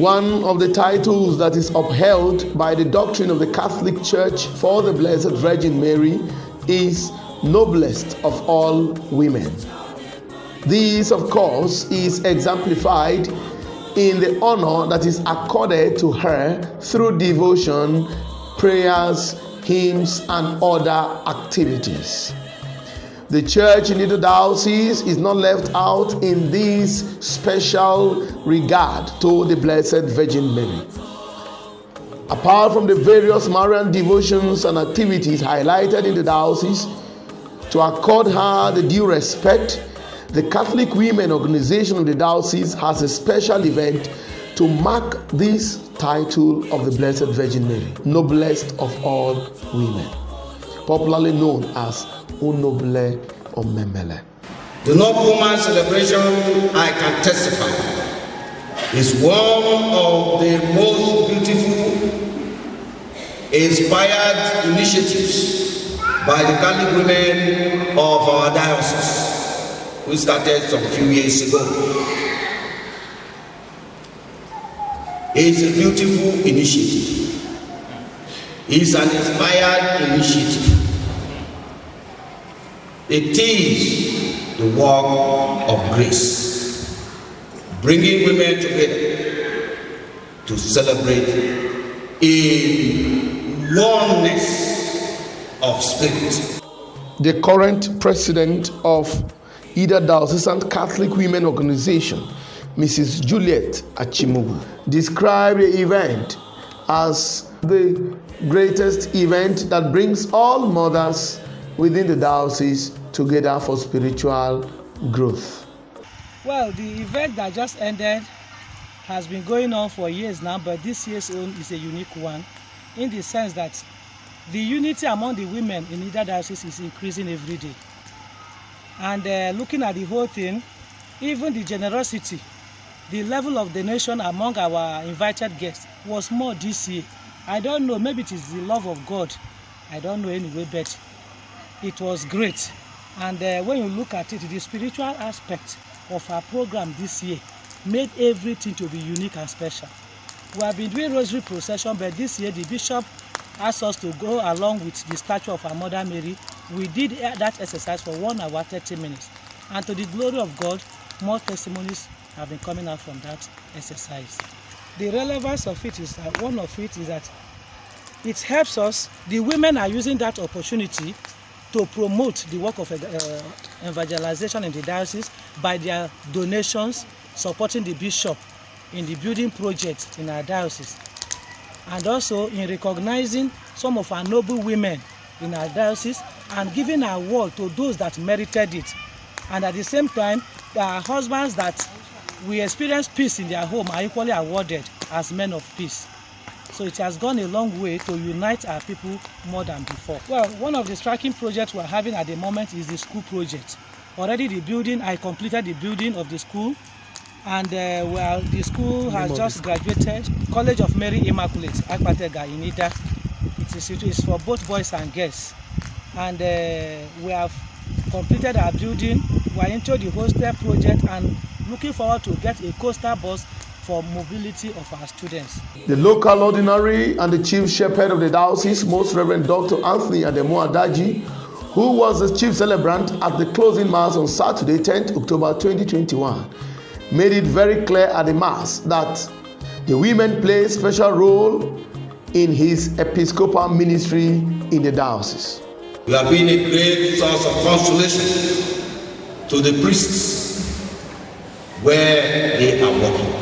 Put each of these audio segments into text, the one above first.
One of the titles that is upheld by the doctrine of the Catholic Church for the Blessed Virgin Mary is noblest of all women. This, of course, is exemplified in the honor that is accorded to her through devotion, prayers, hymns, and other activities. The church in Idah diocese is not left out in this special regard to the Blessed Virgin Mary. Apart from the various Marian devotions and activities highlighted in the diocese, to accord her the due respect, the Catholic Women Organization of the diocese has a special event to mark this title of the Blessed Virgin Mary, noblest of all women, popularly known as Onobule omemele. The noble woman celebration, I can testify, is one of the most beautiful, inspired initiatives by the Catholic women of our diocese, who started some few years ago. It's a beautiful initiative. It's an inspired initiative. It is the work of grace, bringing women together to celebrate in oneness of spirit. The current president of Idah Diocesan Catholic Women Organization, Mrs. Juliet Achimugu, described the event as the greatest event that brings all mothers within the diocese together for spiritual growth. Well, the event that just ended has been going on for years now, but this year's own is a unique one in the sense that the unity among the women in Idah diocese is increasing every day. And looking at the whole thing, even the generosity, the level of donation among our invited guests was more this year. I don't know, maybe it is the love of God. I don't know anyway, but it was great. And when you look at it, the spiritual aspect of our program this year made everything to be unique and special. We have been doing rosary procession, but this year the bishop asked us to go along with the statue of our Mother Mary. We did that exercise for 1 hour 30 minutes. And to the glory of God, more testimonies have been coming out from that exercise. The relevance of it is that one of it is that it helps us. The women are using that opportunity to promote the work of evangelization in the diocese by their donations, supporting the bishop in the building project in our diocese, and also in recognizing some of our noble women in our diocese and giving an award to those that merited it. And at the same time, our husbands that we experience peace in their home are equally awarded as men of peace. So it has gone a long way to unite our people more than before. Well, one of the striking projects we're having at the moment is the school project. Already the building, I completed the building of the school, and the school has just graduated. College of Mary Immaculate, Akpatega in Idah. It is for both boys and girls. And we have completed our building. We are into the hostel project and looking forward to get a coastal bus for mobility of our students. The local ordinary and the chief shepherd of the diocese, Most Reverend Dr. Anthony Ademo Adaji, who was the chief celebrant at the closing mass on Saturday, 10th October 2021, made it very clear at the mass that the women play a special role in his episcopal ministry in the diocese. You have been a great source of consolation to the priests where they are working.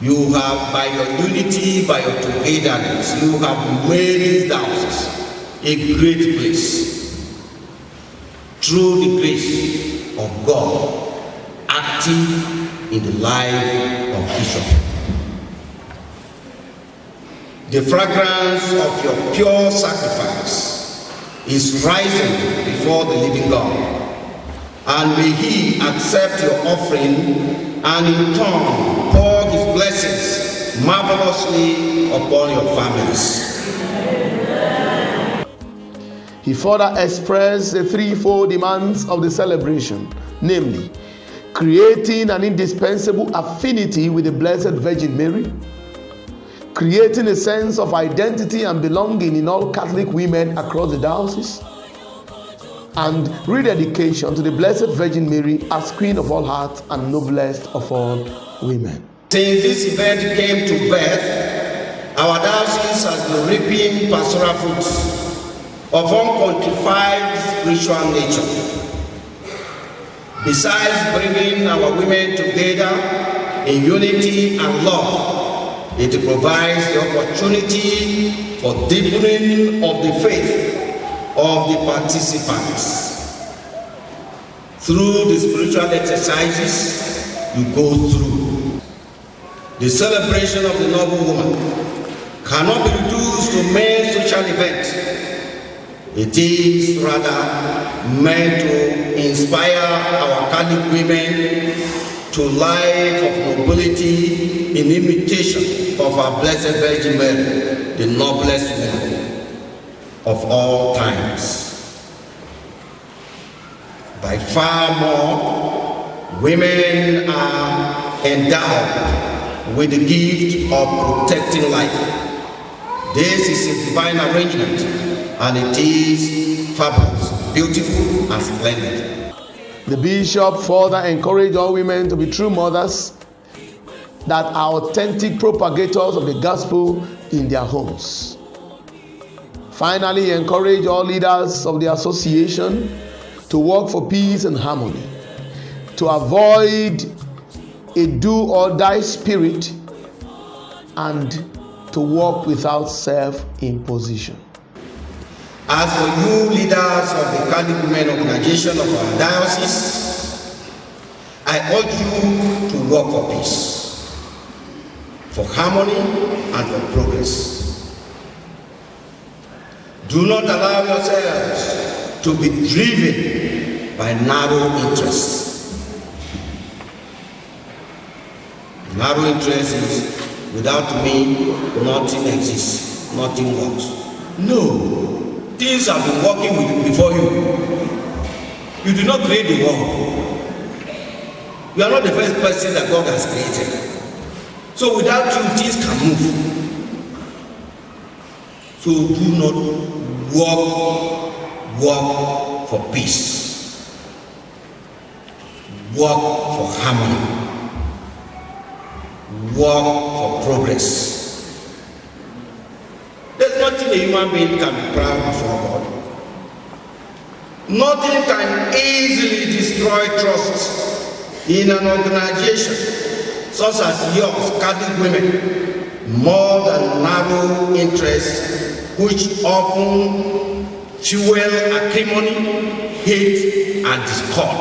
You have, by your unity, by your togetherness, you have made this diocese a great place. Through the grace of God, active in the life of each of you. The fragrance of your pure sacrifice is rising before the living God. And may He accept your offering and in turn pour His blessings marvelously upon your families. He further expressed the threefold demands of the celebration, namely, creating an indispensable affinity with the Blessed Virgin Mary, creating a sense of identity and belonging in all Catholic women across the diocese, and rededication to the Blessed Virgin Mary as Queen of all hearts and noblest of all women. Since this event came to birth, our diocese has been reaping pastoral fruits of unquantified spiritual nature. Besides bringing our women together in unity and love, it provides the opportunity for deepening of the faith of the participants. Through the spiritual exercises you go through, the celebration of the noble woman cannot be reduced to mere social event. It is rather meant to inspire our Catholic women to life of nobility in imitation of our Blessed Virgin Mary, the noblest woman of all times. By far more, women are endowed with the gift of protecting life. This is a divine arrangement, and it is fabulous, beautiful, and splendid. The bishop further encouraged all women to be true mothers that are authentic propagators of the gospel in their homes. Finally, he encouraged all leaders of the association to work for peace and harmony, to avoid a do-or-die spirit, and to work without self-imposition. As for you leaders of the Catholic Women Organization of our diocese, I urge you to work for peace, for harmony, and for progress. Do not allow yourselves to be driven by narrow interests. Narrow interest is, without me, nothing exists, nothing works. No. Things have been working before you. You do not create the world. You are not the first person that God has created. So without you, things can move. So do not work for peace. Work for harmony. Work for progress. There's nothing a human being can be proud before God. Nothing can easily destroy trust in an organization such as yours, Catholic women, more than narrow interests which often fuel acrimony, hate, and discord.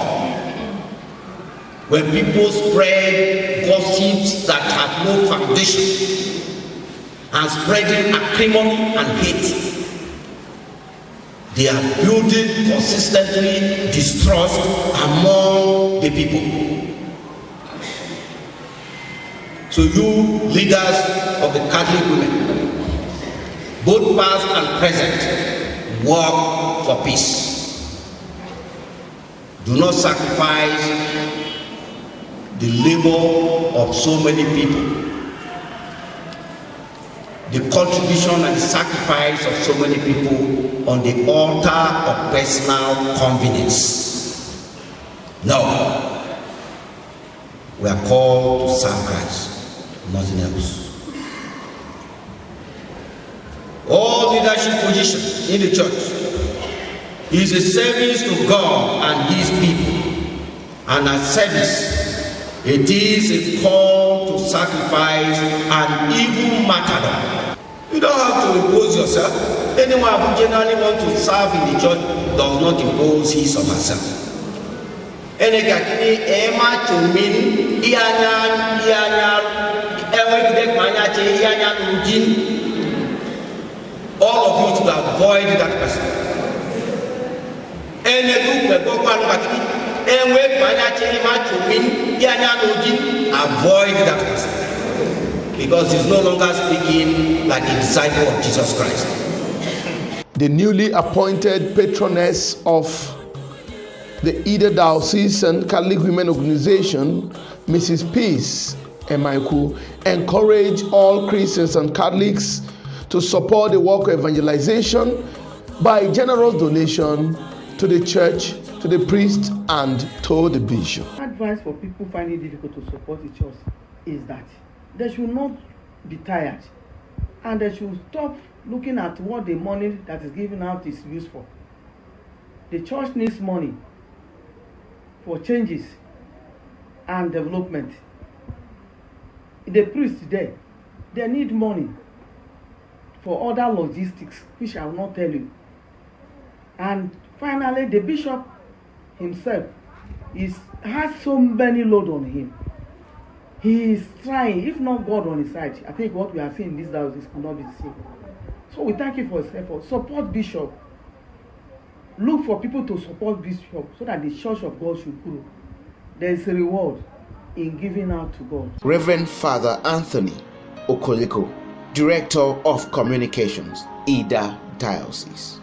When people spread gossips that have no foundation, and spreading acrimony and hate, they are building consistently distrust among the people. So you leaders of the Catholic women, both past and present, work for peace. Do not sacrifice the labor of so many people, the contribution and the sacrifice of so many people on the altar of personal convenience. No. We are called to serve Christ, nothing else. All leadership position in the church is a service to God and His people, and as service, it is a call to sacrifice and even martyrdom. You don't have to impose yourself. Anyone who generally wants to serve in the church does not impose his or herself. All of you should avoid that person. Avoid that person. Because he's no longer speaking like a disciple of Jesus Christ. The newly appointed patroness of the Idah Diocesan Catholic Women Organization, Mrs. Peace Emaiku, encourage all Christians and Catholics to support the work of evangelization by generous donation to the church, to the priest, and to the bishop. Advice for people finding it difficult to support the church is that they should not be tired, and they should stop looking at what the money that is given out is used for. The church needs money for changes and development. The priests there, they need money for other logistics, which I will not tell you. And finally, the bishop himself has so many load on him. He is trying, if not God on his side. I think what we are seeing in this diocese could not be the same. So we thank you for his effort. Support bishop. Look for people to support bishop so that the church of God should grow. There is a reward in giving out to God. Reverend Father Anthony Okoliko, Director of Communications, Idah Diocese.